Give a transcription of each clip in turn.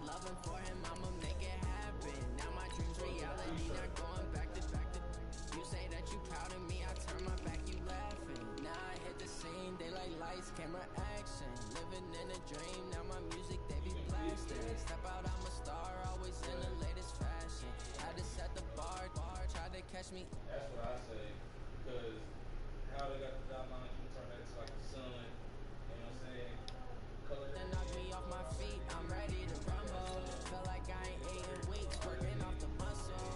loving for him, I'ma make it happen. Now my dreams reality, not going back to. You say that you proud of me, I turn my back, you laughing. Now I hit the scene, they like lights, camera, action. Living in a dream, now my music, they be blasting. Step out, I'm a star, always in the latest fashion. Had to set the bar, tried to catch me. That's what I say, because how they got the dot line, you turn that to like the sun, you know what I'm saying? Color. Then knock me off my feet, I'm ready to rumble. Feel like I ain't ate in weeks, working off the muscle.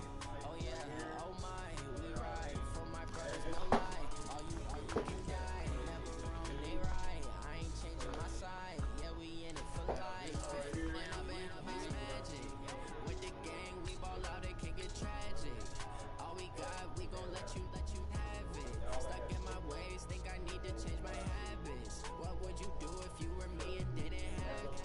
Oh yeah, oh my, we ride. For my brothers, no lie. All you can die. Never wrong, they right. I ain't changing my side. Yeah, we in it for life. When up is magic. With the gang, we ball out, it can get tragic. All we got, we gon' let you have it. Stuck in my ways, think I need to change my habits. What would you do if you were me and didn't have it?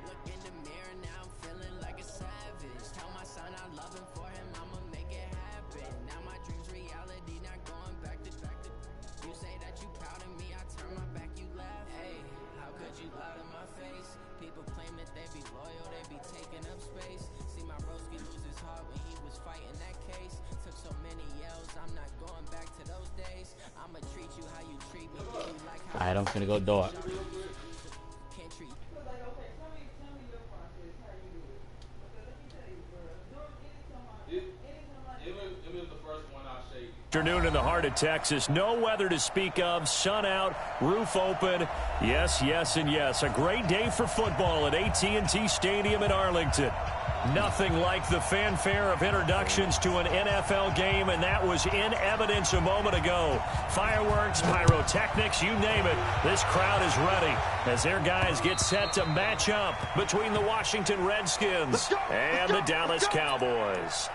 Look in the mirror, now I'm feeling like a savage. Tell my son I'm loving for him, I'ma make it happen. Now my dreams reality, not going back to. You say that you proud of me, I turn my back, you laugh. Hey, how could you lie to my face? People claim that they be loyal, they be taking up space. See my broski lose his heart when he was fighting that case. Took so many yells, I'm not going back to those days. I'ma treat you how you treat me. Like how Alright, I'm finna go dark. Can't treat. Like, okay, tell me your process, how you do it. Because let me tell you, bro, It was the first one I shake. Afternoon in the heart of Texas. No weather to speak of. Sun out, roof open. Yes, yes, and yes. A great day for football at AT&T Stadium in Arlington. Nothing like the fanfare of introductions to an NFL game, and that was in evidence a moment ago. Fireworks, pyrotechnics, you name it. This crowd is ready as their guys get set to match up between the Washington Redskins and the Dallas Cowboys.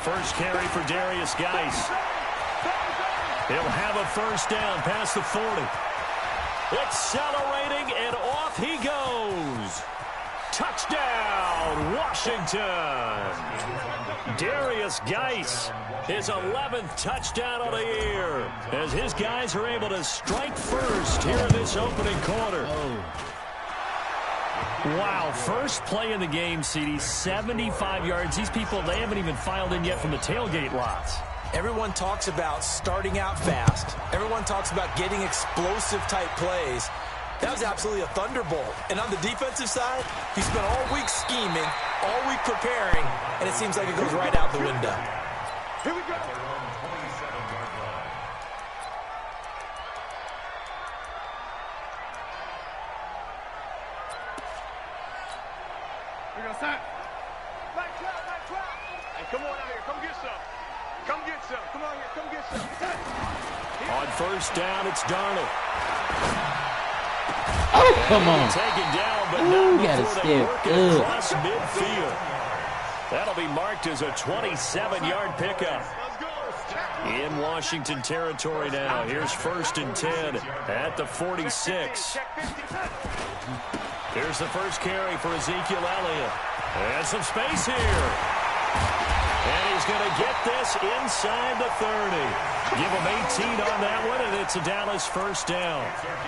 First carry for Darius Geis. He'll have a first down past the 40. Accelerating, and off he goes. Touchdown, Washington. Darius Geis, his 11th touchdown of the year, as his guys are able to strike first here in this opening quarter. Wow, first play in the game, CD, 75 yards. These people, they haven't even filed in yet from the tailgate lots. Everyone talks about starting out fast. Everyone talks about getting explosive-type plays. That was absolutely a thunderbolt. And on the defensive side, he spent all week scheming, all week preparing, and it seems like it goes right out the window. Here we go. Back trap. Hey, come on out here. Come get some. Come get some. Come on here. Come get some. On first down, it's Darnold. Oh, come on. Taken down, but Ooh, not gotta before step they work it up. across midfield. That'll be marked as a 27-yard pickup. In Washington territory now. Here's first and 10 at the 46. Here's the first carry for Ezekiel Elliott. And some space here. And he's going to get this inside the 30. Give him 18 on that one, and it's a Dallas first down.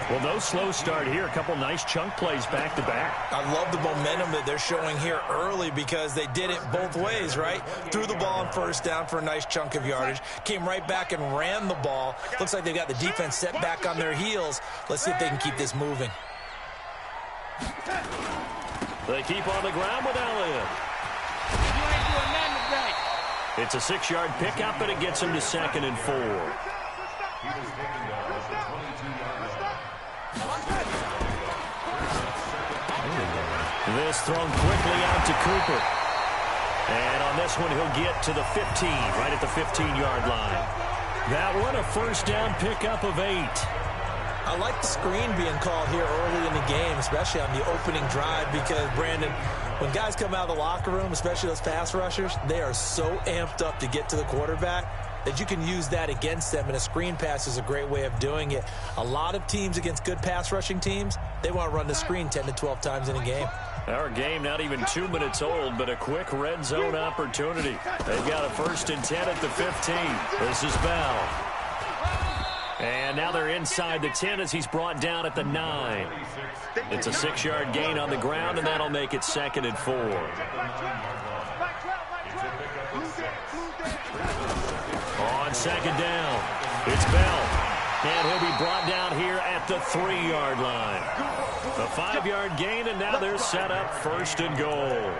Well, no slow start here. A couple nice chunk plays back-to-back. I love the momentum that they're showing here early because they did it both ways, right? Threw the ball on first down for a nice chunk of yardage. Came right back and ran the ball. Looks like they've got the defense set back on their heels. Let's see if they can keep this moving. They keep on the ground with Elliott. It's a 6-yard pickup, and it gets him to 2nd and 4. This thrown quickly out to Cooper. And on this one, he'll get to the 15, right at the 15-yard line. That one, a first down pickup of 8. I like the screen being called here early in the game, especially on the opening drive, because, Brandon, when guys come out of the locker room, especially those pass rushers, they are so amped up to get to the quarterback. that you can use that against them, and a screen pass is a great way of doing it. A lot of teams against good pass rushing teams, they want to run the screen 10 to 12 times in a game. Our game not even 2 minutes old, but a quick red zone opportunity. They've got a 1st and 10 at the 15. This is Bell. And now they're inside the 10 as he's brought down at the 9. It's a 6-yard gain on the ground, and that'll make it 2nd and 4. On 2nd down, it's Bell. And he'll be brought down here at the 3-yard line. A 5-yard gain, and now they're set up 1st and goal.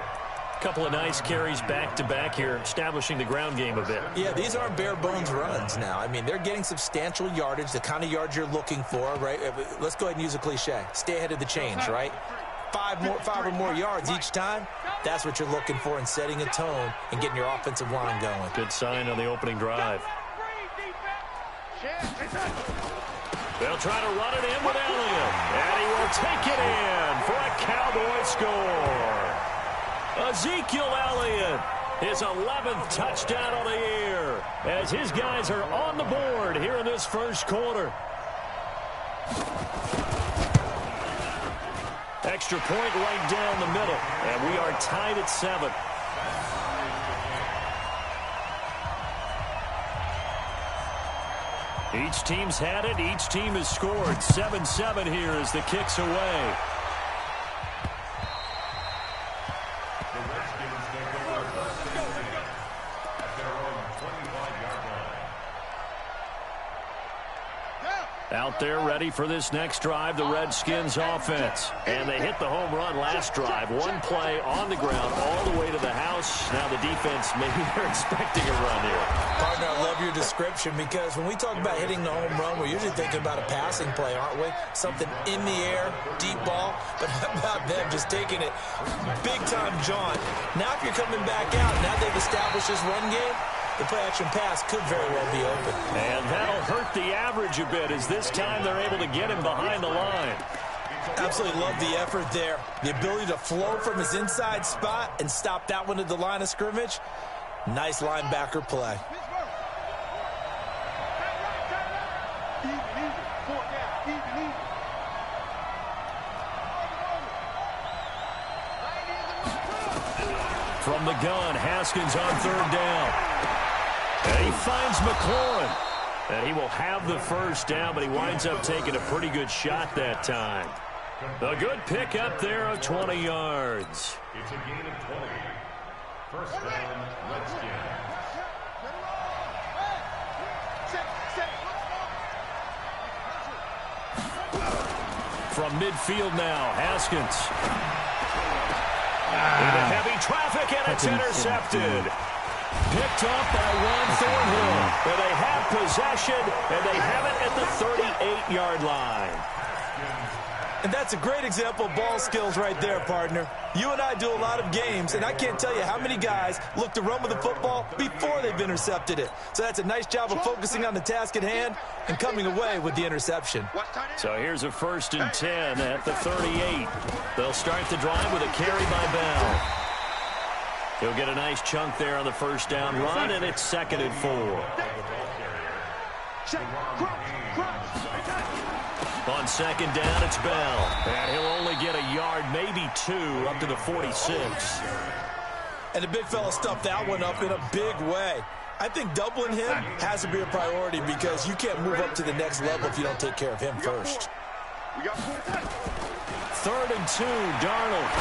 Couple of nice carries back-to-back here, establishing the ground game a bit. Yeah, these aren't bare-bones runs now. I mean, they're getting substantial yardage, the kind of yards you're looking for, right? Let's go ahead and use a cliche. Stay ahead of the change, right? 5 or more yards each time. That's what you're looking for in setting a tone and getting your offensive line going. Good sign on the opening drive. They'll try to run it in with Elliott, and he will take it in for a Cowboy score. Ezekiel Elliott, his 11th touchdown of the year, as his guys are on the board here in this first quarter. Extra point right down the middle, and we are tied at 7. Each team's had it. Each team has scored. 7-7 here as the kick's away. The Redskins take over first and 10 at their own 25-yard line. Out there ready for this next drive, the Redskins offense. And they hit the home run last drive. One play on the ground all the way to the house. Now the defense, maybe they're expecting a run here. Partner, I love your description, because when we talk about hitting the home run, we're usually thinking about a passing play, aren't we? Something in the air, deep ball. But how about them just taking it big-time jaunt? Now if you're coming back out, now they've established this run game, the play-action pass could very well be open. And that'll hurt the average a bit, as this time they're able to get him behind the line. Absolutely love the effort there. The ability to flow from his inside spot and stop that one at the line of scrimmage. Nice linebacker play. From the gun, Haskins on 3rd down. And he finds McLaurin. And he will have the first down, but he winds up taking a pretty good shot that time. A good pickup there of 20 yards. It's a gain of 20. First down, Redskins. From midfield now, Haskins. Into heavy traffic, and it's intercepted. Picked up by Juan Thornhill. And they have possession, and they have it at the 38-yard line. And that's a great example of ball skills right there, partner. You and I do a lot of games, and I can't tell you how many guys look to run with the football before they've intercepted it. So that's a nice job of focusing on the task at hand and coming away with the interception. So here's a 1st and 10 at the 38. They'll start the drive with a carry by Bell. He'll get a nice chunk there on the first down run, and it's 2nd and 4. On 2nd down, it's Bell. And he'll only get a yard, maybe 2, up to the 46. And the big fella stuffed that one up in a big way. I think doubling him has to be a priority, because you can't move up to the next level if you don't take care of him first. 3rd and 2, Darnold.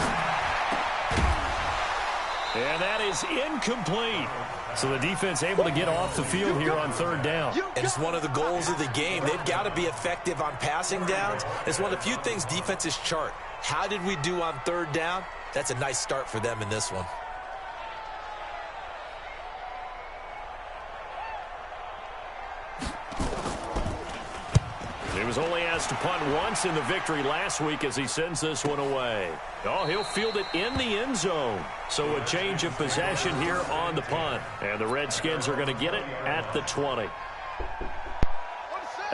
And that is incomplete. So the defense able to get off the field here on 3rd down. And it's one of the goals of the game. They've got to be effective on passing downs. It's one of the few things defenses chart. How did we do on 3rd down? That's a nice start for them in this one. He was only asked to punt once in the victory last week as he sends this one away. Oh, he'll field it in the end zone. So a change of possession here on the punt. And the Redskins are going to get it at the 20.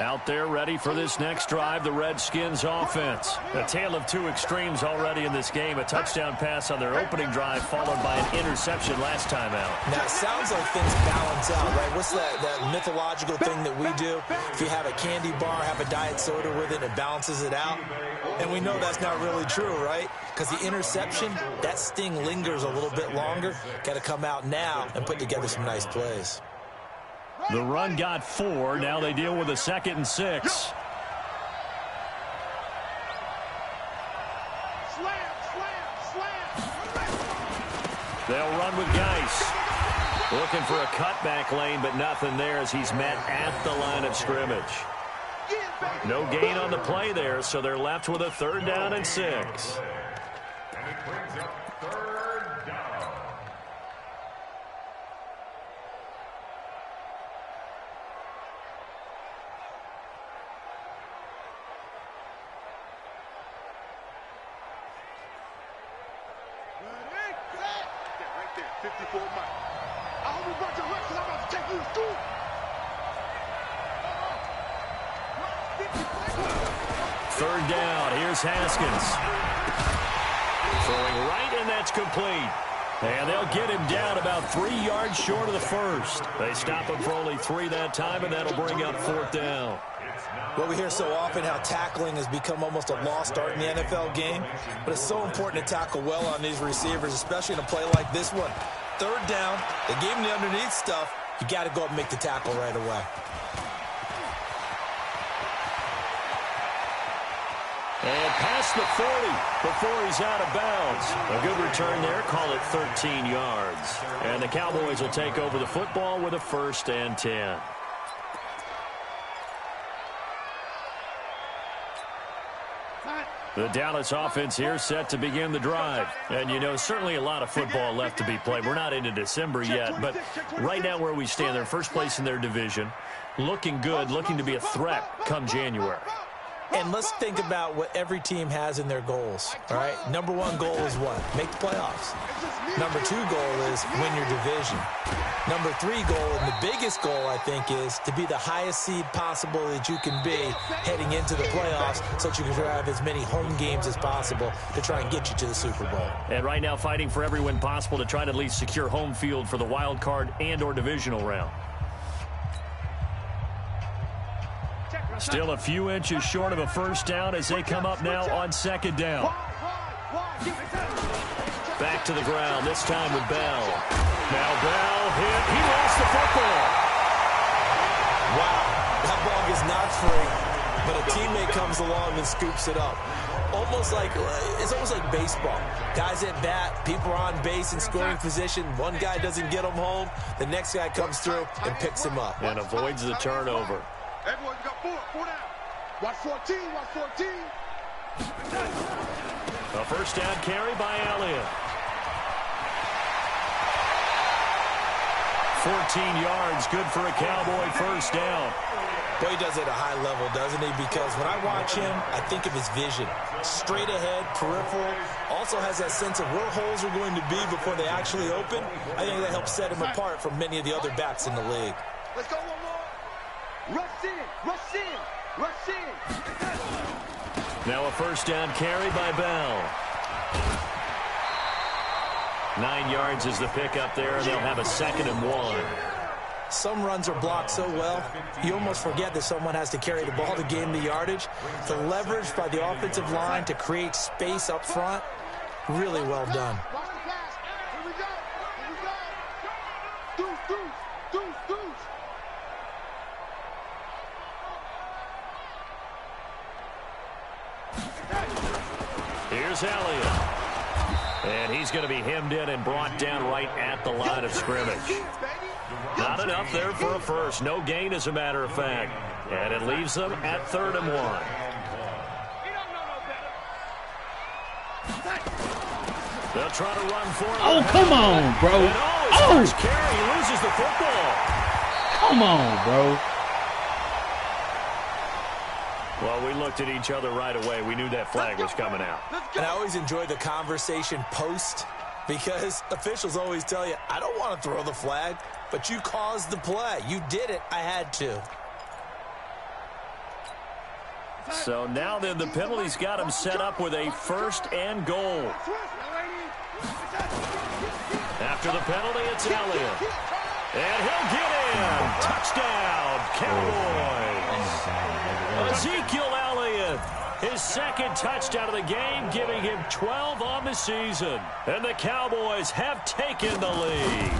Out there ready for this next drive, the Redskins offense. A tale of two extremes already in this game. A touchdown pass on their opening drive followed by an interception last time out. Now, it sounds like things balance out, right? What's that mythological thing that we do? If you have a candy bar, have a diet soda with it, it balances it out. And we know that's not really true, right? Because the interception, that sting lingers a little bit longer. Got to come out now and put together some nice plays. The run got 4. Now they deal with a 2nd and 6. They'll run with Geis. Looking for a cutback lane, but nothing there as he's met at the line of scrimmage. No gain on the play there, so they're left with a 3rd down and 6. And it brings up 3rd down. Right there, 54 miles. I hope you brought your reps because I'm about to take you to school. 3rd down. Here's Haskins. Throwing right, and that's complete. And they'll get him down about 3 yards short of the first. They stop him for only 3 that time, and that'll bring up 4th down. Well, we hear so often how tackling has become almost a lost art in the NFL game, but it's so important to tackle well on these receivers, especially in a play like this one. 3rd down, they gave him the underneath stuff. You got to go up and make the tackle right away. And past the 40 before he's out of bounds. A good return there, call it 13 yards. And the Cowboys will take over the football with a 1st and 10. The Dallas offense here set to begin the drive. And, you know, certainly a lot of football left to be played. We're not into December yet, but right now where we stand, they're first place in their division. Looking good, looking to be a threat come January. And let's think about what every team has in their goals, all right? Number 1 goal is what? Make the playoffs. Number 2 goal is win your division. Number 3 goal, and the biggest goal, I think, is to be the highest seed possible that you can be heading into the playoffs so that you can have as many home games as possible to try and get you to the Super Bowl. And right now fighting for every win possible to try to at least secure home field for the wild card and or divisional round. Still a few inches short of a 1st down as they come up now on 2nd down. Back to the ground, this time with Bell. Now Bell hit. He lost the football. Wow, that ball is not free, but a teammate comes along and scoops it up. It's almost like baseball. Guys at bat, people are on base in scoring position. One guy doesn't get him home. The next guy comes through and picks him up. And avoids the turnover. Everyone, you got 4 down. Watch 14, watch 14. A 1st down carry by Elliott. 14 yards, good for a Cowboy 1st down. Boy, he does it at a high level, doesn't he? Because when I watch him, I think of his vision. Straight ahead, peripheral. Also has that sense of where holes are going to be before they actually open. I think that helps set him apart from many of the other backs in the league. Let's go one more. Rush in, rush in, rush in. Now a 1st down carry by Bell. 9 yards is the pickup there, and they'll have a 2nd and 1. Some runs are blocked so well, you almost forget that someone has to carry the ball to gain the yardage. The leverage by the offensive line to create space up front, really well done. Watch the pass. Here we go. Here we go. Deuce, deuce, deuce, deuce. Here's Elliott. And he's going to be hemmed in and brought down right at the line of scrimmage. Not enough there for a 1st. No gain, as a matter of fact. And it leaves them at 3rd and 1. They'll try to run for it. Oh, come on, bro. And his first carry, he loses the football. Come on, bro. Well, we looked at each other right away. We knew that flag was coming out. And I always enjoy the conversation post because officials always tell you, I don't want to throw the flag, but you caused the play. You did it. I had to. So now then the penalty's got him set up with a 1st and goal. After the penalty, it's Elliott. And he'll get in. Touchdown, Cowboys. Ezekiel Elliott, his 2nd touchdown of the game, giving him 12 on the season. And the Cowboys have taken the lead.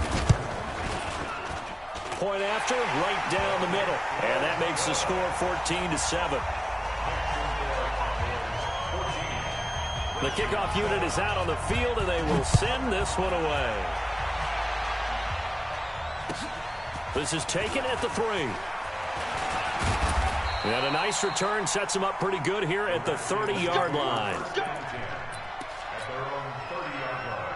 Point after, right down the middle. And that makes the score 14-7. The kickoff unit is out on the field, and they will send this one away. This is taken at the 3. And a nice return sets him up pretty good here at the 30-yard line. At their own 30-yard line.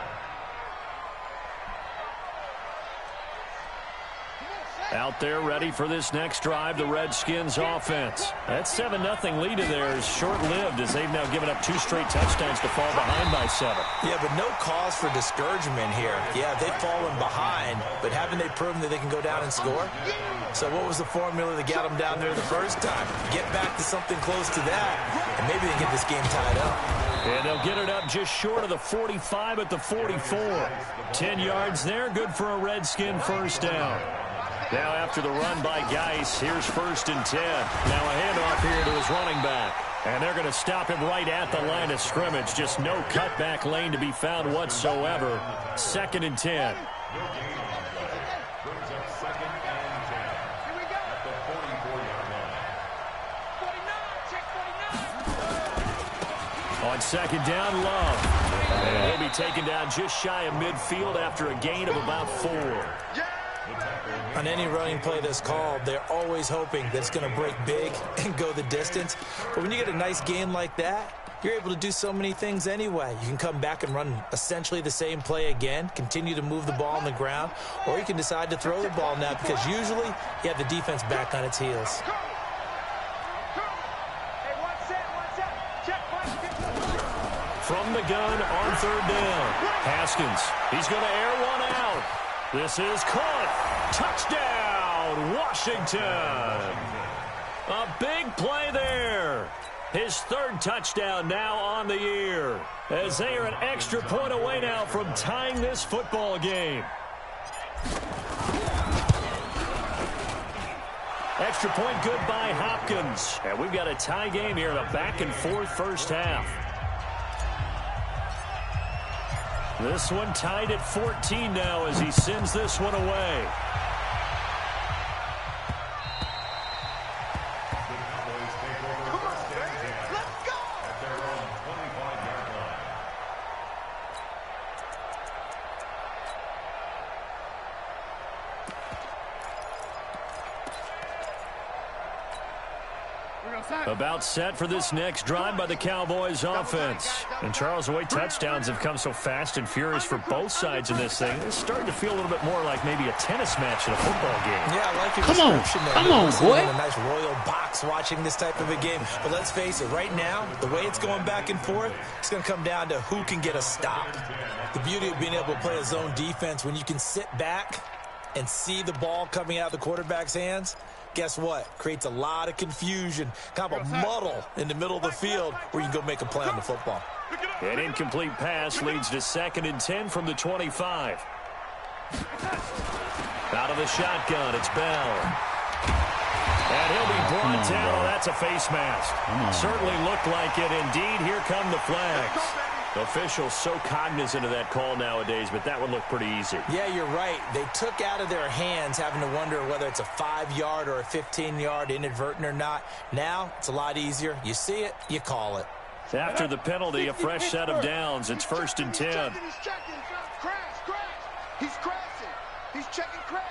Out there ready for this next drive, the Redskins offense. That 7-0 lead of theirs short-lived as they've now given up 2 straight touchdowns to fall behind by 7. Yeah, but no cause for discouragement here. Yeah, they've fallen behind, but haven't they proven that they can go down and score? So what was the formula that got them down there the first time? Get back to something close to that, and maybe they get this game tied up. And they'll get it up just short of the 45 at the 44. 10 yards there, good for a Redskin 1st down. Now after the run by Geis, here's 1st and 10. Now a handoff here to his running back. And they're going to stop him right at the line of scrimmage. Just no cutback lane to be found whatsoever. 2nd and 10. Brings up 2nd and 10. At the 44-yard line. On 2nd down, Love. And he'll be taken down just shy of midfield after a gain of about 4. On any running play that's called, they're always hoping that it's going to break big and go the distance. But when you get a nice game like that, you're able to do so many things anyway. You can come back and run essentially the same play again, continue to move the ball on the ground, or you can decide to throw the ball now because usually you have the defense back on its heels. From the gun on 3rd down. Haskins, he's going to air one out. This is caught. Touchdown, Washington. A big play there. His 3rd touchdown now on the year, as they are an extra point away now from tying this football game. Extra point good by Hopkins. And we've got a tie game here in a back-and-forth 1st half. This one tied at 14 now as he sends this one away. About set for this next drive by the Cowboys offense. And Charles, the way touchdowns have come so fast and furious for both sides in this thing, it's starting to feel a little bit more like maybe a tennis match in a football game. Yeah, I like your description there. Come on, boy. A nice royal box watching this type of a game. But let's face it, right now, the way it's going back and forth, it's going to come down to who can get a stop. The beauty of being able to play a zone defense when you can sit back and see the ball coming out of the quarterback's hands, guess what? Creates a lot of confusion, kind of a muddle in the middle of the field where you can go make a play on the football. An incomplete pass leads to 2nd and 10 from the 25. Out of the shotgun, it's Bell. And he'll be brought down. That's a face mask. Certainly looked like it. Indeed, here come the flags. Officials so cognizant of that call nowadays, but that one looked pretty easy. Yeah, you're right. They took out of their hands having to wonder whether it's a 5-yard or a 15-yard inadvertent or not. Now, it's a lot easier. You see it, you call it. After the penalty, a fresh set of downs. It's 1st and 10. He's checking. Crash. He's crashing. He's checking crash.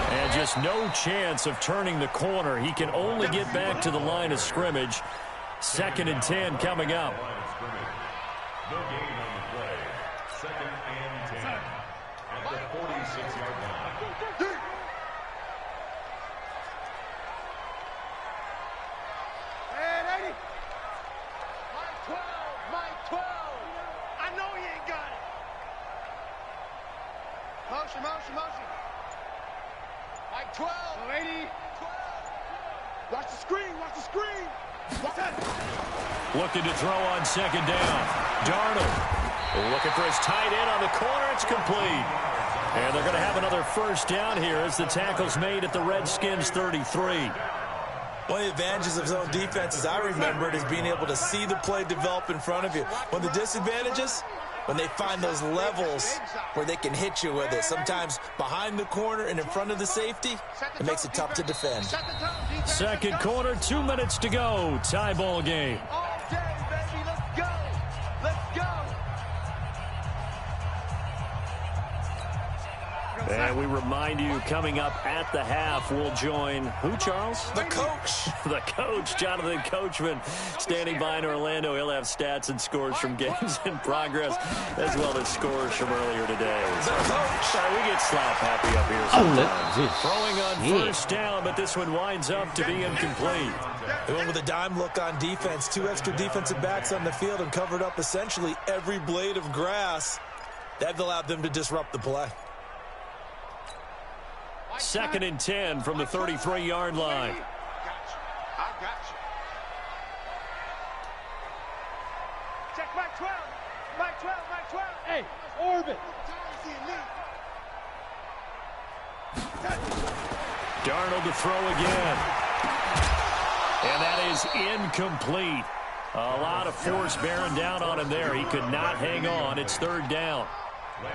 And just no chance of turning the corner. He can only get back to the line of scrimmage. 2nd and 10 coming up. No gain on the play. 2nd and 10. At the 46-yard line. And 80. Mike 12. I know he ain't got it. Motion. Mike 12. Watch the screen. Watch the screen. Watch that. Looking to throw on second down. Darnold looking for his tight end on the corner. It's complete. And they're going to have another first down here as the tackle's made at the Redskins 33. One of the advantages of zone defense, as I remember it, is being able to see the play develop in front of you. One of the disadvantages, when they find those levels where they can hit you with it. Sometimes behind the corner and in front of the safety, it makes it tough to defend. Second quarter, 2 minutes to go. Tie ball game. All day, baby. Let's go. Let's go. And we remind you, coming up at the half, we'll join who, Charles? The coach. The coach, Jonathan Coachman, standing by in Orlando. He'll have stats and scores from games in progress, as well as scores from earlier today. The coach. Sorry, we get slap happy up here sometimes. Throwing on first down, but this one winds up to be incomplete. They went with a dime look on defense. 2 extra defensive backs on the field and covered up essentially every blade of grass. That allowed them to disrupt the play. 2nd and 10 from the 33-yard line. I got you. Check Mike 12. Mike 12. Mike 12. Hey, orbit. Darnold to throw again. And that is incomplete. A lot of force bearing down on him there. He could not hang on. It's 3rd down.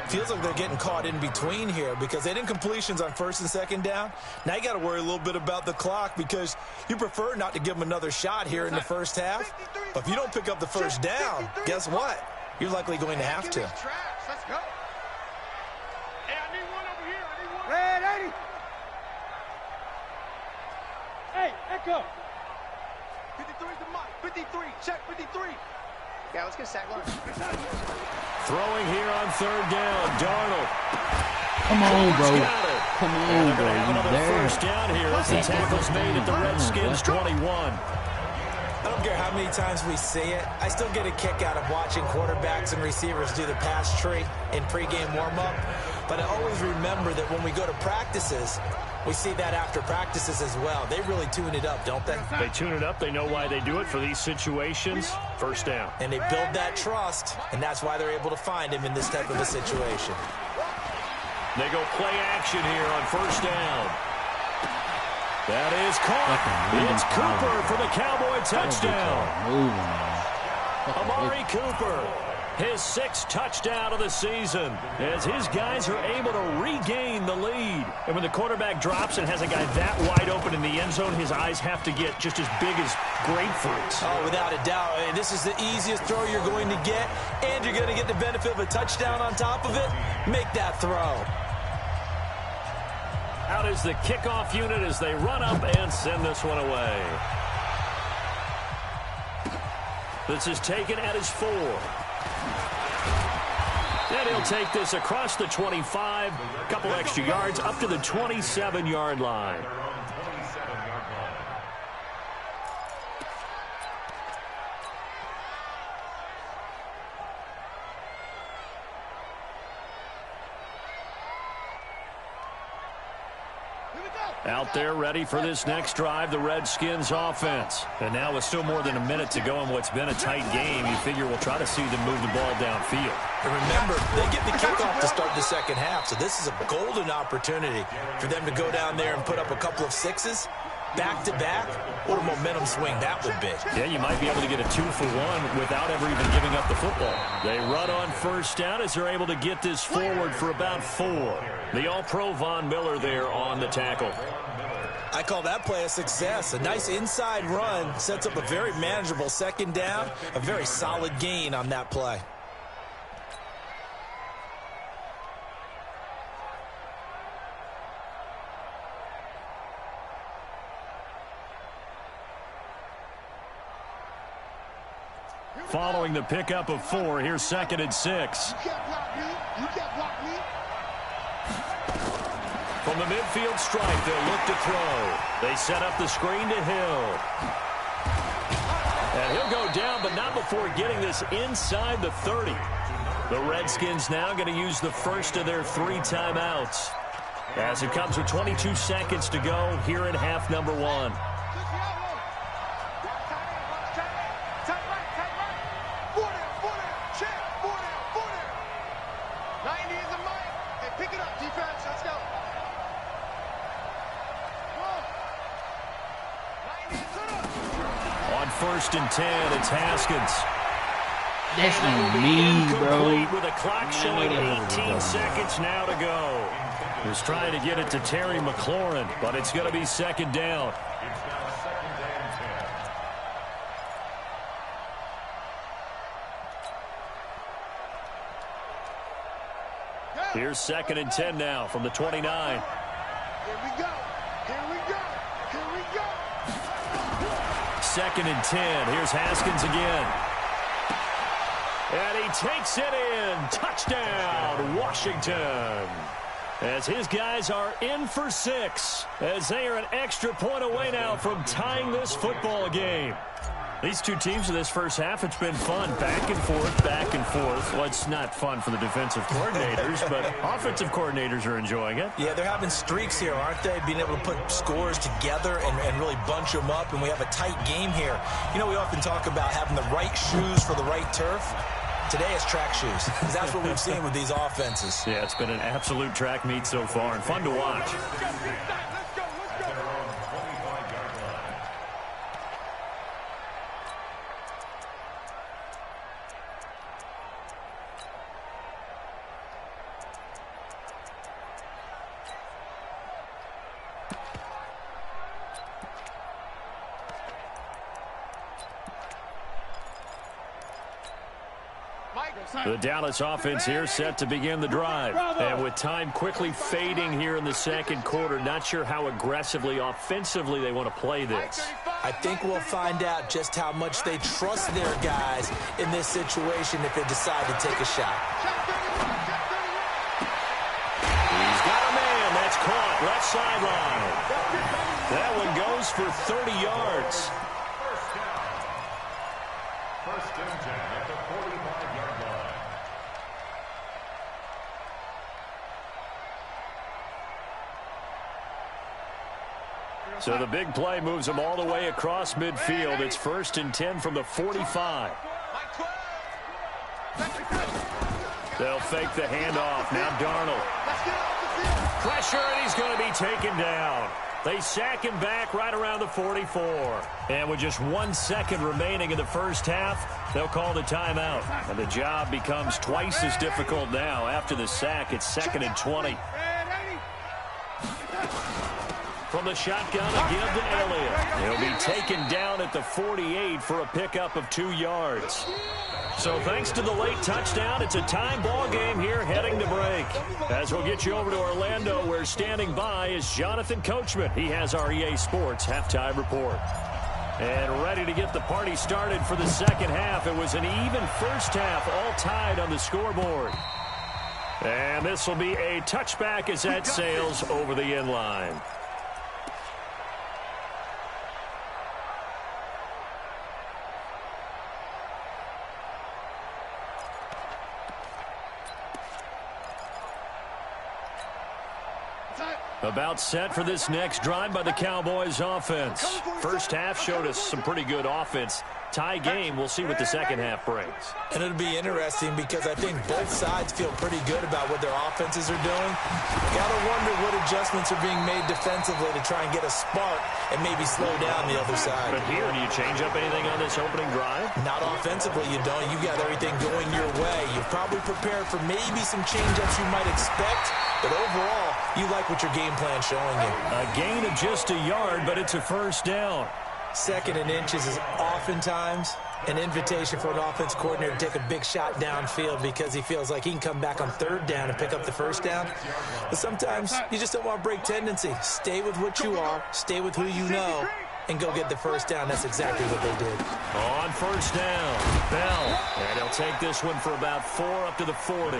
Feels like they're getting caught in between here because they didn't completions on 1st and 2nd down. Now you got to worry a little bit about the clock because you prefer not to give them another shot here in the first half. But if you don't pick up the first down, guess what? You're likely going to have to. Let's go. Hey, I need one over here. I need one. Red 80. Hey, Echo. 53 to Mike. 53. Check 53. Yeah, let's get a sack line. Throwing here on 3rd down. Darnold. Come on, bro. Got it. Come And on, they're bro. going to have You another there. first down here as the tackle's made at the Redskins 21. I don't care how many times we see it. I still get a kick out of watching quarterbacks and receivers do the pass tree in pregame warm-up. But I always remember that when we go to practices, we see that after practices as well. They really tune it up, don't they? They tune it up. They know why they do it for these situations. First down. And they build that trust, and that's why they're able to find him in this type of a situation. They go play action here on 1st down. That is caught. It's Cooper for the Cowboy touchdown. Amari Cooper, his 6th touchdown of the season, as his guys are able to regain the lead. And when the quarterback drops and has a guy that wide open in the end zone, his eyes have to get just as big as grapefruits. Oh, without a doubt. I mean, this is the easiest throw you're going to get, and you're going to get the benefit of a touchdown on top of it. Make that throw. Out is the kickoff unit as they run up and send this one away. This is taken at his 4. And he'll take this across the 25, a couple extra yards, up to the 27-yard line. Out there ready for this next drive, the Redskins offense. And now with still more than a minute to go in what's been a tight game, you figure we'll try to see them move the ball downfield. And remember, they get the kickoff to start the second half, so this is a golden opportunity for them to go down there and put up a couple of 6s. Back-to-back, what a momentum swing that would be. Yeah, you might be able to get a 2-for-1 without ever even giving up the football. They run on 1st down as they're able to get this forward for about 4. The All-Pro Von Miller there on the tackle. I call that play a success. A nice inside run sets up a very manageable 2nd down, a very solid gain on that play. Following the pickup of 4, here's 2nd and 6. You can't block me. You can't block me. From the midfield stripe, they'll look to throw. They set up the screen to Hill. And he'll go down, but not before getting this inside the 30. The Redskins now going to use the first of their 3 timeouts, as it comes with 22 seconds to go here in half number 1. On 1st and 10, it's Haskins. That's on me, bro. With a clock showing 18 seconds now to go. He's trying to get it to Terry McLaurin, but it's going to be 2nd down. It's now 2nd and 10. Here's 2nd and 10 now from the 29. Here we go. Here we go. Here we go. 2nd and 10. Here's Haskins again. And he takes it in. Touchdown, Washington. As his guys are in for 6. As they are an extra point away now from tying this football game. These two teams in this first half, it's been fun. Back and forth, back and forth. Well, it's not fun for the defensive coordinators, but offensive coordinators are enjoying it. Yeah, they're having streaks here, aren't they? Being able to put scores together and really bunch them up, and we have a tight game here. You know, we often talk about having the right shoes for the right turf. Today it's track shoes, because that's what we've seen with these offenses. Yeah, it's been an absolute track meet so far, and fun to watch. The Dallas offense here set to begin the drive. And with time quickly fading here in the second quarter, not sure how aggressively, offensively they want to play this. I think we'll find out just how much they trust their guys in this situation if they decide to take a shot. He's got a man. That's caught. Left sideline. That one goes for 30 yards. First and 10 at the 45-yard line. So the big play moves them all the way across midfield. It's 1st and 10 from the 45. They'll fake the handoff. Now Darnold. Pressure, and he's going to be taken down. They sack him back right around the 44. And with just 1 second remaining in the first half, they'll call the timeout. And the job becomes twice as difficult now. After the sack, it's 2nd and 20. From the shotgun, a give to Elliott. He'll be taken down at the 48 for a pickup of 2 yards. So thanks to the late touchdown, it's a tie ball game here heading to break. As we'll get you over to Orlando, where standing by is Jonathan Coachman. He has our EA Sports halftime report. And ready to get the party started for the second half. It was an even first half, all tied on the scoreboard. And this will be a touchback as that sails over the end line. About set for this next drive by the Cowboys offense. First half showed us some pretty good offense. Tie game, we'll see what the second half brings. And it'll be interesting because I think both sides feel pretty good about what their offenses are doing. Gotta wonder what adjustments are being made defensively to try and get a spark and maybe slow down the other side. But here, do you change up anything on this opening drive? Not offensively, you don't. You got everything going your way. You've probably prepared for maybe some change-ups you might expect, but overall, you like what your game plan's showing you. A gain of just a yard, but it's a first down. 2nd and inches is oftentimes an invitation for an offense coordinator to take a big shot downfield because he feels like he can come back on 3rd down and pick up the first down. But sometimes you just don't want to break tendency. Stay with what you are, stay with who you know, and go get the first down. That's exactly what they did. On first down, Bell. And he'll take this one for about 4 up to the 40.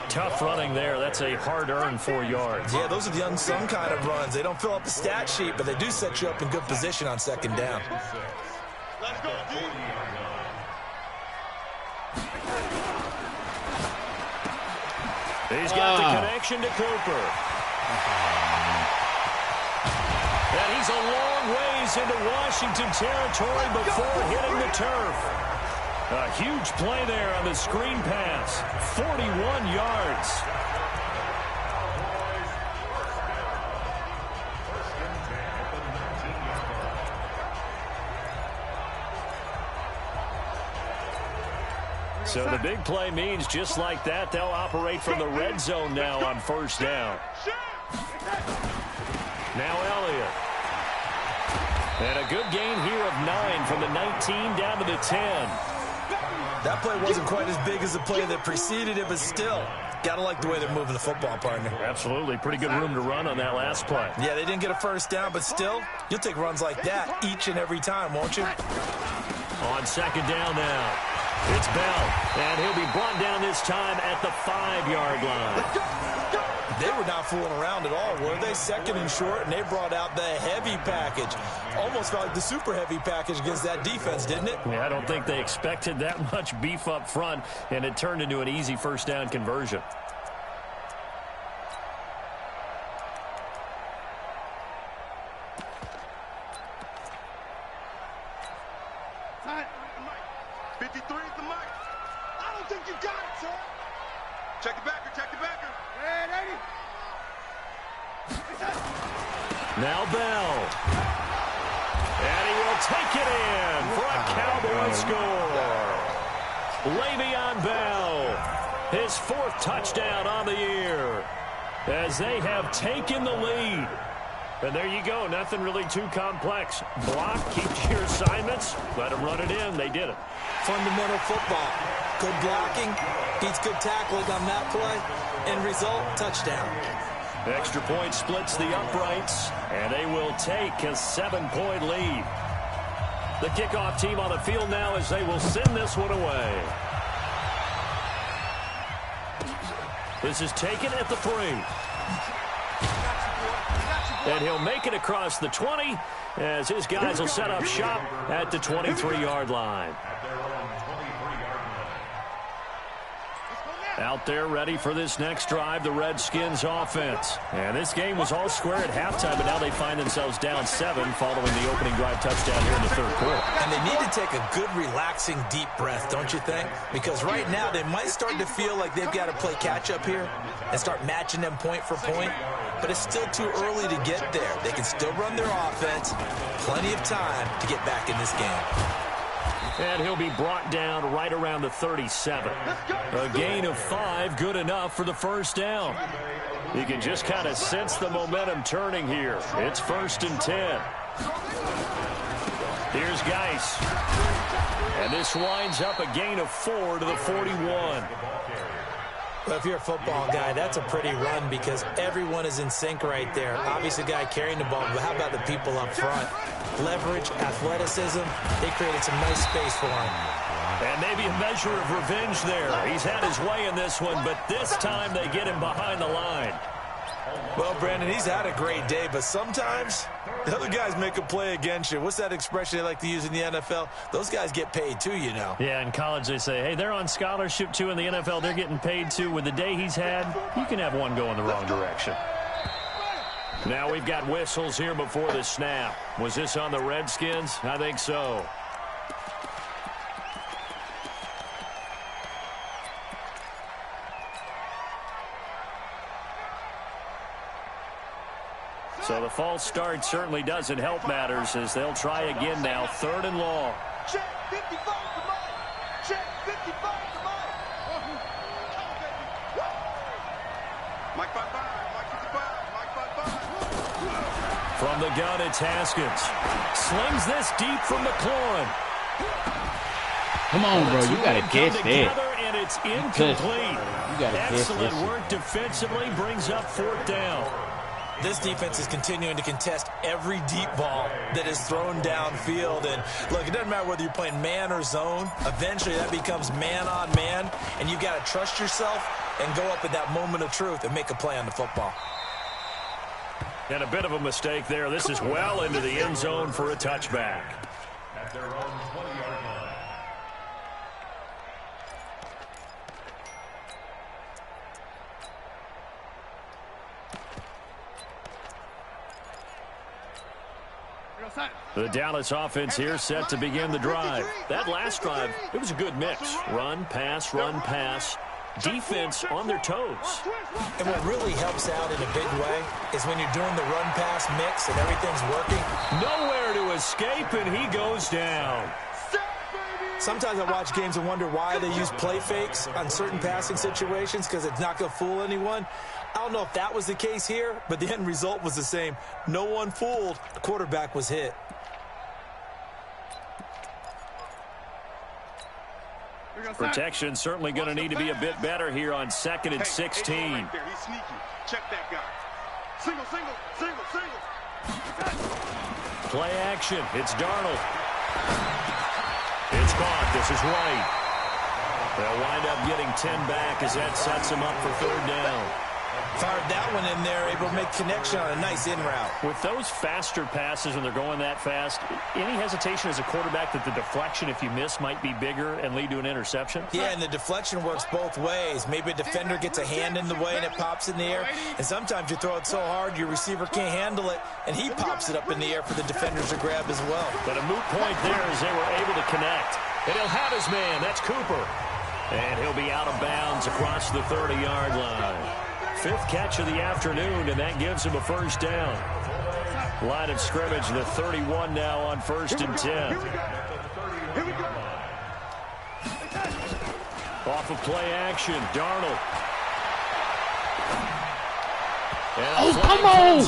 Tough running there. That's a hard-earned 4 yards. Yeah, those are the unsung kind of runs. They don't fill up the stat sheet, but they do set you up in good position on 2nd down. Let's go, He's got the connection to Cooper. And he's a long ways into Washington territory before hitting the turf. A huge play there on the screen pass. 41 yards. So the big play means just like that, they'll operate from the red zone now on first down. Now Elliott. And a good gain here of 9 from the 19 down to the 10. That play wasn't quite as big as the play that preceded it, but still, got to like the way they're moving the football, partner. Absolutely. Pretty good room to run on that last play. Yeah, they didn't get a first down, but still, you'll take runs like that each and every time, won't you? On second down now, it's Bell, and he'll be brought down this time at the 5-yard line. They were not fooling around at all, were they? Second and short, and they brought out the heavy package. Almost felt like the super heavy package against that defense, didn't it? Yeah, I don't think they expected that much beef up front, and it turned into an easy first down conversion. Now Bell. And he will take it in for a Cowboys score. Le'Veon Bell, his 4th touchdown on the year, as they have taken the lead. And there you go, nothing really too complex. Block, keep to your assignments, let them run it in. They did it. Fundamental football. Good blocking, beats good tackling on that play. End result, touchdown. Extra point splits the uprights, and they will take a 7-point lead. The kickoff team on the field now as they will send this one away. This is taken at the 3. And he'll make it across the 20 as his guys will set up shop at the 23-yard line. Out there ready for this next drive, the Redskins offense. And this game was all square at halftime, but now they find themselves down 7 following the opening drive touchdown here in the 3rd quarter. And they need to take a good, relaxing, deep breath, don't you think? Because right now they might start to feel like they've got to play catch-up here and start matching them point for point. But it's still too early to get there. They can still run their offense. Plenty of time to get back in this game. And he'll be brought down right around the 37. A gain of 5, good enough for the first down. You can just kind of sense the momentum turning here. It's 1st and 10. Here's Geis. And this winds up a gain of 4 to the 41. Well, if you're a football guy, that's a pretty run because everyone is in sync right there. Obviously, the guy carrying the ball, but how about the people up front? Leverage, athleticism, they created some nice space for him. And maybe a measure of revenge there. He's had his way in this one, but this time they get him behind the line. Well, Brandon, he's had a great day, but sometimes the other guys make a play against you. What's that expression they like to use in the NFL? Those guys get paid too, you know. Yeah, in college they say, hey, they're on scholarship too. In the NFL, they're getting paid too. With the day he's had, you can have one go in the wrong direction. Now we've got whistles here before the snap. Was this on the Redskins? I think so. So the false start certainly doesn't help matters as they'll try again now. 3rd and long. Check 55 to Mike. Check 55 to Mike. Mike 55. Mike 55. Mike 55. From the gun, it's Haskins. Slings this deep from McLaurin. Come on, bro. You got to catch that. And it's incomplete. You got to catch this. Excellent work defensively brings up 4th down. This defense is continuing to contest every deep ball that is thrown downfield. And, look, it doesn't matter whether you're playing man or zone. Eventually, that becomes man on man, and you've got to trust yourself and go up at that moment of truth and make a play on the football. And a bit of a mistake there. This is well into the end zone for a touchback. At their own 20-yard line. The Dallas offense here set to begin the drive. That last drive, it was a good mix. Run, pass. Defense on their toes. And what really helps out in a big way is when you're doing the run-pass mix and everything's working. Nowhere to escape, and he goes down. Sometimes I watch games and wonder why they use play fakes on certain passing situations because it's not going to fool anyone. I don't know if that was the case here, but the end result was the same. No one fooled. The quarterback was hit. Protection certainly going to need to be a bit better here on 2nd and 16. Right there. He's sneaky. Check that guy. Single. Play action. It's Darnold. It's caught. This is White. They'll wind up getting 10 back as that sets them up for 3rd down. Fired that one in there, able to make connection on a nice in route. With those faster passes when they're going that fast, any hesitation as a quarterback that the deflection, if you miss, might be bigger and lead to an interception? Yeah, and the deflection works both ways. Maybe a defender gets a hand in the way and it pops in the air. And sometimes you throw it so hard your receiver can't handle it, and he pops it up in the air for the defenders to grab as well. But a moot point there as they were able to connect. And he'll have his man. That's Cooper. And he'll be out of bounds across the 30-yard line. 5th catch of the afternoon, and that gives him a 1st down. Line of scrimmage, the 31 now on 1st and 10. Off of play action, Darnold. Oh, come on!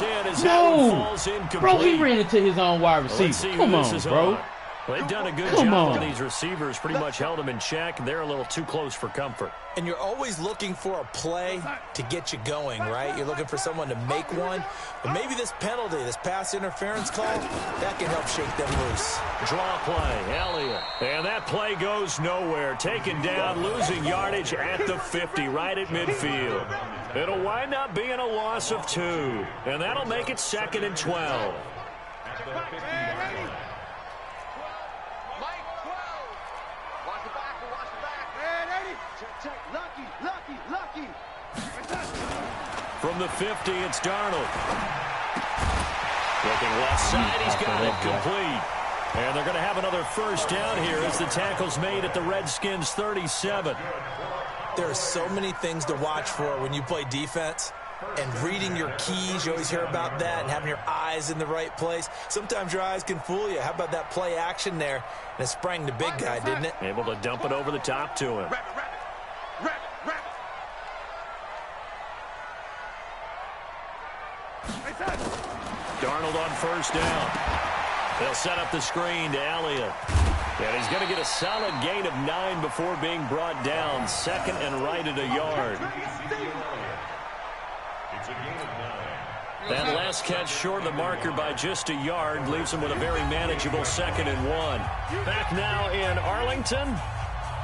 No! Bro, he ran into his own wide receiver. Come on, bro. Well, they've done a good job on these receivers, pretty much held them in check. They're a little too close for comfort. And you're always looking for a play to get you going, right? You're looking for someone to make one. But maybe this penalty, this pass interference call, that can help shake them loose. Draw play, Elliott. And that play goes nowhere. Taken down, losing yardage at the 50, right at midfield. It'll wind up being a loss of 2. And that'll make it 2nd and 12. From the 50, it's Darnold. Looking left side, he's got it complete. And they're going to have another 1st down here as the tackle's made at the Redskins 37. There are so many things to watch for when you play defense. And reading your keys, you always hear about that, and having your eyes in the right place. Sometimes your eyes can fool you. How about that play action there? And it sprang the big guy, didn't it? Able to dump it over the top to him. Darnold on 1st down. They'll set up the screen to Elliott. And he's going to get a solid gain of 9 before being brought down. 2nd and right at a yard. That last catch short of the marker by just a yard leaves him with a very manageable 2nd and 1. Back now in Arlington.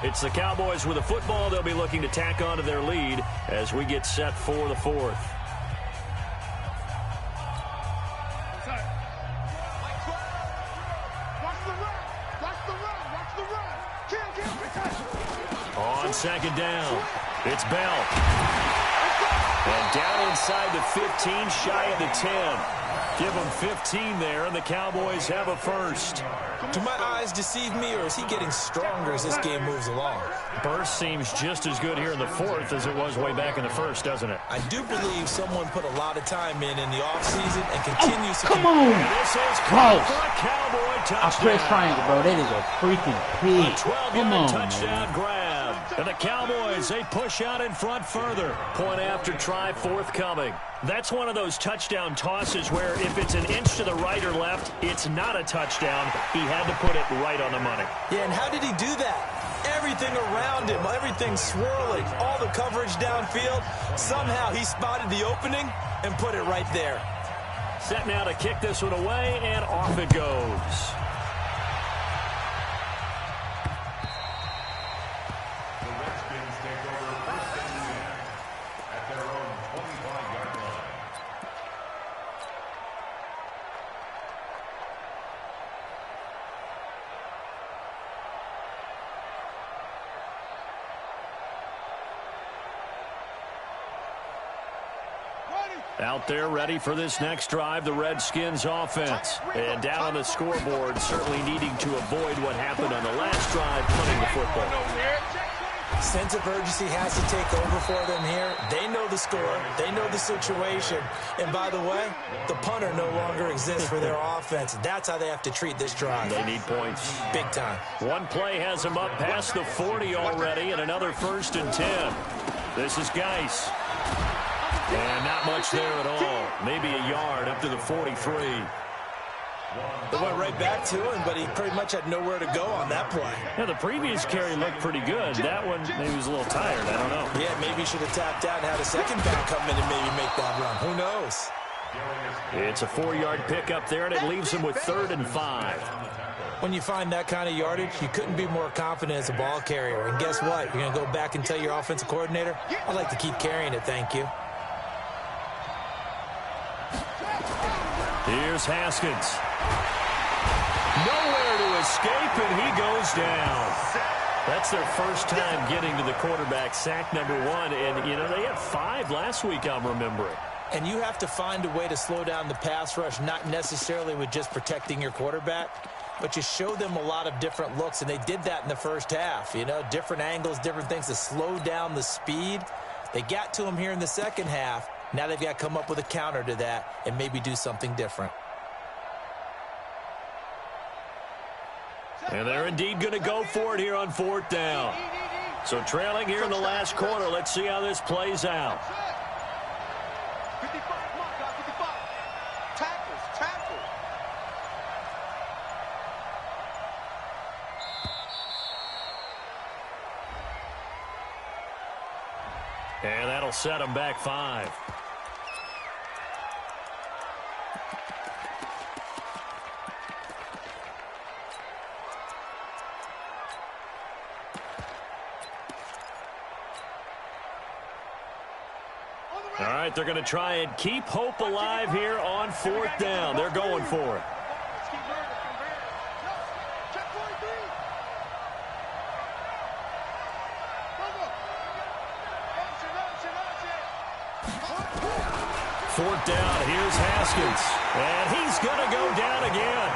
It's the Cowboys with the football. They'll be looking to tack on to their lead as we get set for the 4th. On 2nd down, it's Bell. And down inside the 15, shy of the 10. Give him 15 there, and the Cowboys have a 1st. Do my eyes deceive me, or is he getting stronger as this game moves along? Burst seems just as good here in the 4th as it was way back in the 1st, doesn't it? I do believe someone put a lot of time in the offseason and continues to... Come on! This is Close. for a Cowboy touchdown. I press triangle, bro. That is a freaking pig. 12-yard touchdown grab. And the Cowboys, they push out in front further. Point after try forthcoming. That's one of those touchdown tosses where if it's an inch to the right or left, it's not a touchdown. He had to put it right on the money. Yeah, and how did he do that? Everything around him, everything swirling, all the coverage downfield. Somehow he spotted the opening and put it right there. Set now to kick this one away, and off it goes. Out there ready for this next drive, the Redskins offense. And down on the scoreboard, certainly needing to avoid what happened on the last drive, punting the football. Sense of urgency has to take over for them here. They know the score. They know the situation. And by the way, the punter no longer exists for their offense. That's how they have to treat this drive. They need points. Big time. One play has them up past the 40 already, and another 1st and 10. This is Geis. And not much there at all. Maybe a yard up to the 43. They went right back to him, but he pretty much had nowhere to go on that play. Yeah, the previous carry looked pretty good. That one, maybe he was a little tired. I don't know. Yeah, maybe he should have tapped out and had a second back come in and maybe make that run. Who knows? It's a 4-yard pickup there, and it leaves him with 3rd and 5. When you find that kind of yardage, you couldn't be more confident as a ball carrier. And guess what? You're going to go back and tell your offensive coordinator, I'd like to keep carrying it, thank you. Here's Haskins. Nowhere to escape, and he goes down. That's their first time getting to the quarterback, sack number 1. And, you know, they had 5 last week, I'm remembering. And you have to find a way to slow down the pass rush, not necessarily with just protecting your quarterback, but you show them a lot of different looks, and they did that in the first half. You know, different angles, different things to slow down the speed. They got to him here in the second half. Now they've got to come up with a counter to that and maybe do something different. And they're indeed going to go for it here on 4th down. So trailing here in the last quarter. Let's see how this plays out. 55, come on, guys, 55. Tackles. And that'll set them back 5. All right, they're going to try and keep hope alive here on 4th down. They're going for it. Fourth down, here's Haskins. And he's going to go down again.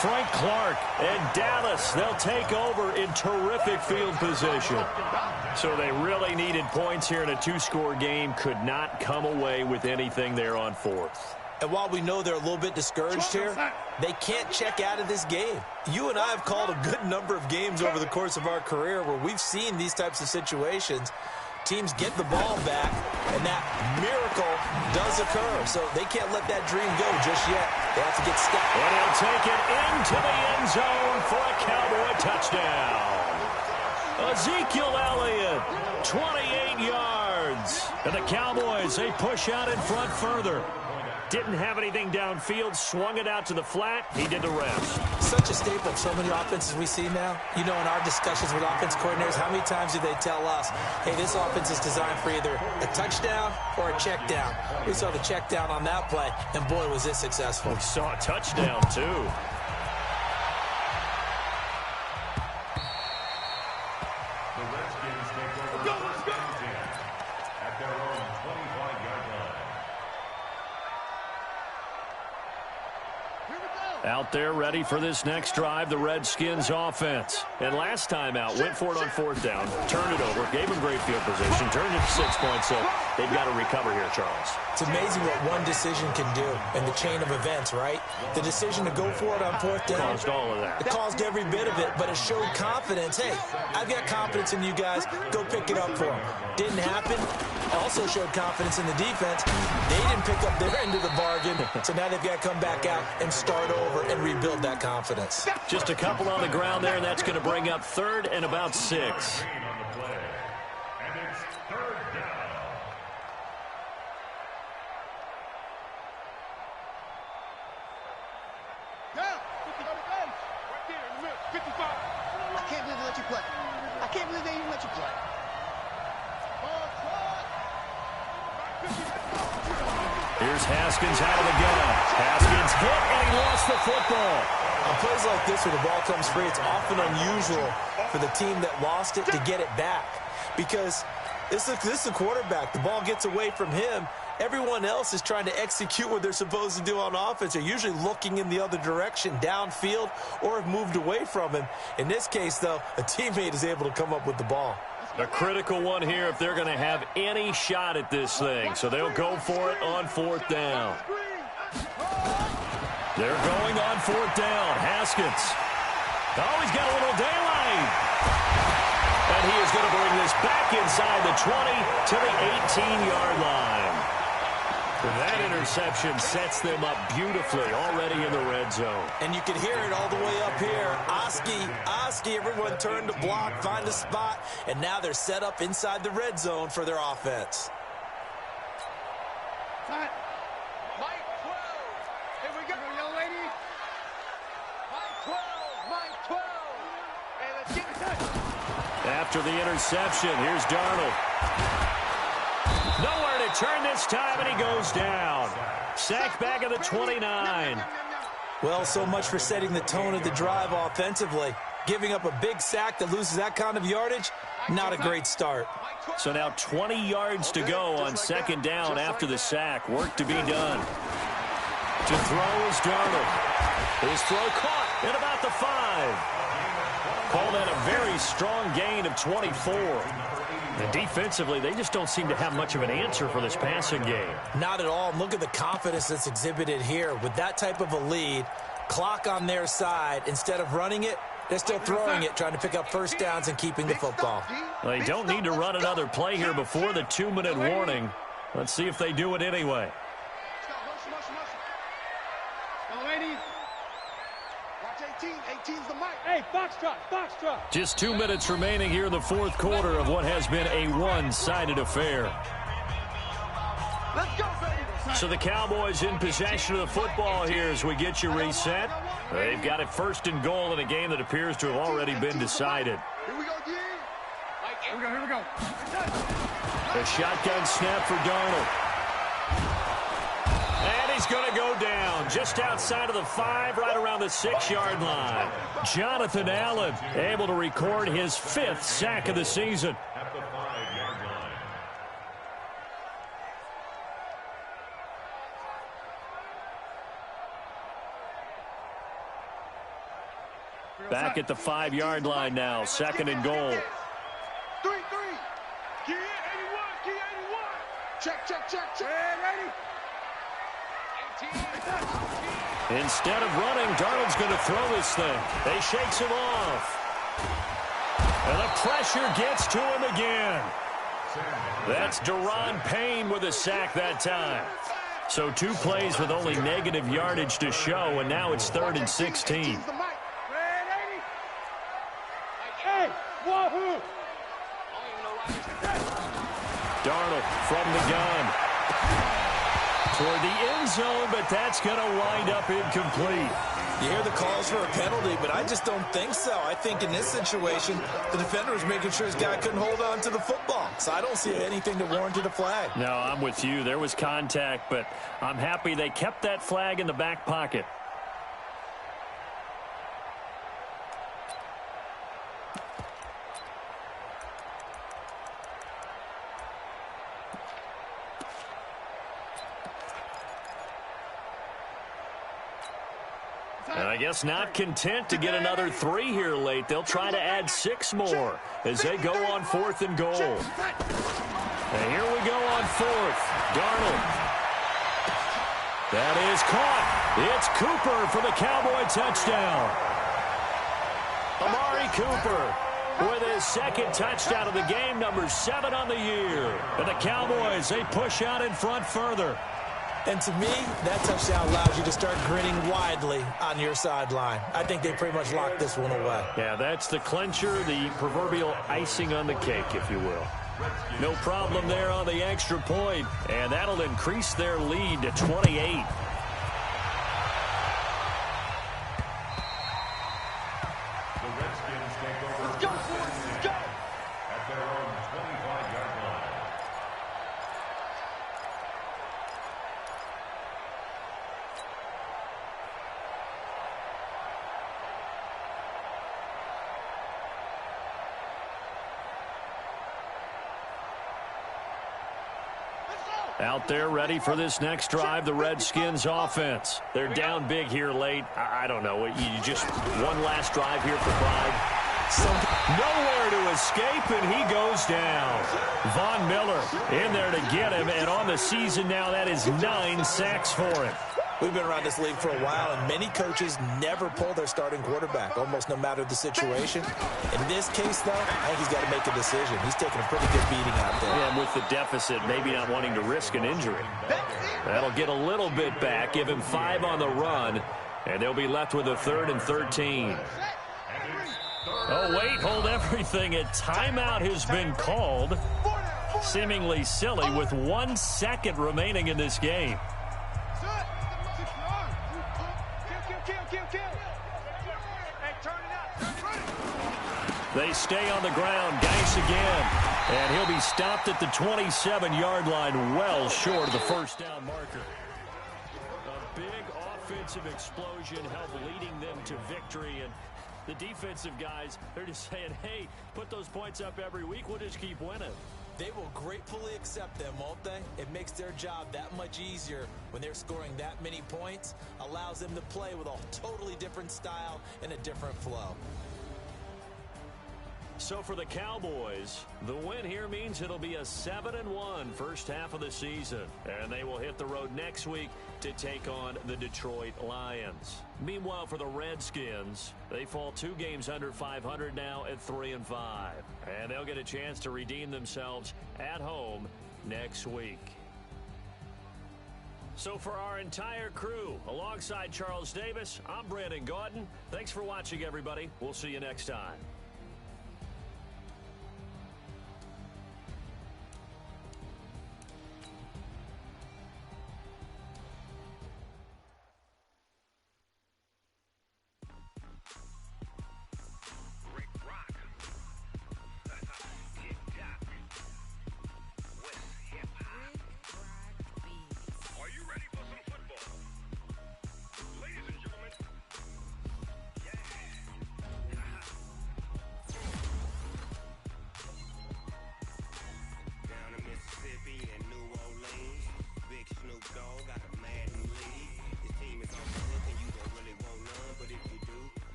Frank Clark and Dallas, they'll take over in terrific field position. So they really needed points here in a 2-score game. Could not come away with anything there on 4th. And while we know they're a little bit discouraged here, they can't check out of this game. You and I have called a good number of games over the course of our career where we've seen these types of situations. Teams get the ball back, and that miracle does occur. So they can't let that dream go just yet. They have to get stopped. And he'll take it into the end zone for a Cowboy touchdown. Ezekiel Elliott, 28 yards. And the Cowboys, they push out in front further. Didn't have anything downfield, swung it out to the flat. He did the rest. Such a staple of so many offenses we see now. You know, in our discussions with offense coordinators, how many times do they tell us, hey, this offense is designed for either a touchdown or a check down. We saw the check down on that play, and boy, was it successful. We saw a touchdown, too. The Redskins take over the first and 10 at their own 25-yard line. Out there ready for this next drive, the Redskins offense. And last time out, went for it on 4th down, turned it over, gave them great field position, turned it to 6 points, so they've got to recover here, Charles. It's amazing what one decision can do in the chain of events, right? The decision to go for it on 4th down. Caused all of that. It caused every bit of it, but it showed confidence. Hey, I've got confidence in you guys. Go pick it up for them. Didn't happen. Also showed confidence in the defense. They didn't pick up their end of the bargain, so now they've got to come back out and start over and rebuild that confidence. Just a couple on the ground there, and that's going to bring up 3rd and about 6. On the play. And it's 3rd down. Down. 50 right there in the middle. 55. I can't believe they let you play. I can't believe they even let you play. Here's Haskins out of the gun. Haskins hit, and he lost the football. On plays like this where the ball comes free, it's often unusual for the team that lost it to get it back. Because this is a quarterback. The ball gets away from him, Everyone else is trying to execute what they're supposed to do on offense. They're usually looking in the other direction, downfield, or have moved away from him. In this case, though, a teammate is able to come up with the ball. A critical one here if they're going to have any shot at this thing. So they'll go for it on 4th down. They're going on 4th down. Haskins. Oh, he's got a little daylight. And he is going to bring this back inside the 20 to the 18-yard line. That interception sets them up beautifully already in the red zone. And you can hear it all the way up here. Oski, everyone turned to block, find a spot, and now they're set up inside the red zone for their offense. Mike 12. Here we go, young lady. Mike 12. Hey, let's get it done. After the interception, here's Darnold. Nowhere to turn this time, and he goes down. Sacked back at the 29. Well, so much for setting the tone of the drive offensively. Giving up a big sack that loses that kind of yardage, not a great start. So now 20 yards to go on 2nd down after the sack. Work to be done. To throw is Darnold. His throw caught at about the 5. Call that a very strong gain of 24. And defensively, they just don't seem to have much of an answer for this passing game. Not at all. Look at the confidence that's exhibited here. With that type of a lead, clock on their side, instead of running it, they're still throwing it, trying to pick up 1st downs and keeping the football. They don't need to run another play here before the 2-minute warning. Let's see if they do it anyway. Hey, foxtrot. Just 2 minutes remaining here in the 4th quarter of what has been a one-sided affair. Let's go, baby. So the Cowboys in possession of the football here as we get you reset. They've got it 1st and goal in a game that appears to have already been decided. Here we go, G. Here we go. A shotgun snap for Darnold. And he's going to go down just outside of the 5, right around the 6-yard line. Jonathan Allen able to record his 5th sack of the season. At the 5-yard line. Back at the 5-yard line now, 2nd and goal. 3. Key 81. Check. Ready? Instead of running, Darnold's going to throw this thing. They shakes him off. And the pressure gets to him again. That's Daron Payne with a sack that time. So 2 plays with only negative yardage to show, and now it's 3rd and 16. Hey, wahoo! Darnold from the gun. Toward the end zone, but that's going to wind up incomplete. You hear the calls for a penalty, but I just don't think so. I think in this situation, the defender was making sure his guy couldn't hold on to the football. So I don't see anything that warranted a flag. No, I'm with you. There was contact, but I'm happy they kept that flag in the back pocket. And I guess not content to get another 3 here late. They'll try to add 6 more as they go on 4th and goal. And here we go on 4th. Darnold. That is caught. It's Cooper for the Cowboy touchdown. Amari Cooper with his 2nd touchdown of the game, number 7 on the year. And the Cowboys, they push out in front further. And to me, that touchdown allows you to start grinning widely on your sideline. I think they pretty much locked this one away. Yeah, that's the clincher, the proverbial icing on the cake, if you will. No problem there on the extra point, and that'll increase their lead to 28. The Redskins take over. Let's go, let's go! At their own 25-yard line. Out there ready for this next drive, the Redskins offense. They're down big here late. I don't know. You just one last drive here for pride. Nowhere to escape, and he goes down. Von Miller in there to get him, and on the season now, that is 9 sacks for him. We've been around this league for a while, and many coaches never pull their starting quarterback, almost no matter the situation. In this case, though, I think he's got to make a decision. He's taking a pretty good beating out there. Yeah, and with the deficit, maybe not wanting to risk an injury. That'll get a little bit back, give him 5 on the run, and they'll be left with a 3rd and 13. Oh, wait, hold everything. A timeout has been called. Seemingly silly with 1 second remaining in this game. They stay on the ground. Geis again. And he'll be stopped at the 27-yard line, well short of the first down marker. A big offensive explosion helped leading them to victory. And the defensive guys, they're just saying, hey, put those points up every week. We'll just keep winning. They will gratefully accept them, won't they? It makes their job that much easier when they're scoring that many points. Allows them to play with a totally different style and a different flow. So for the Cowboys, the win here means it'll be a 7-1 first half of the season. And they will hit the road next week to take on the Detroit Lions. Meanwhile, for the Redskins, they fall 2 games under 500 now at 3-5. And they'll get a chance to redeem themselves at home next week. So for our entire crew, alongside Charles Davis, I'm Brandon Gautin. Thanks for watching, everybody. We'll see you next time.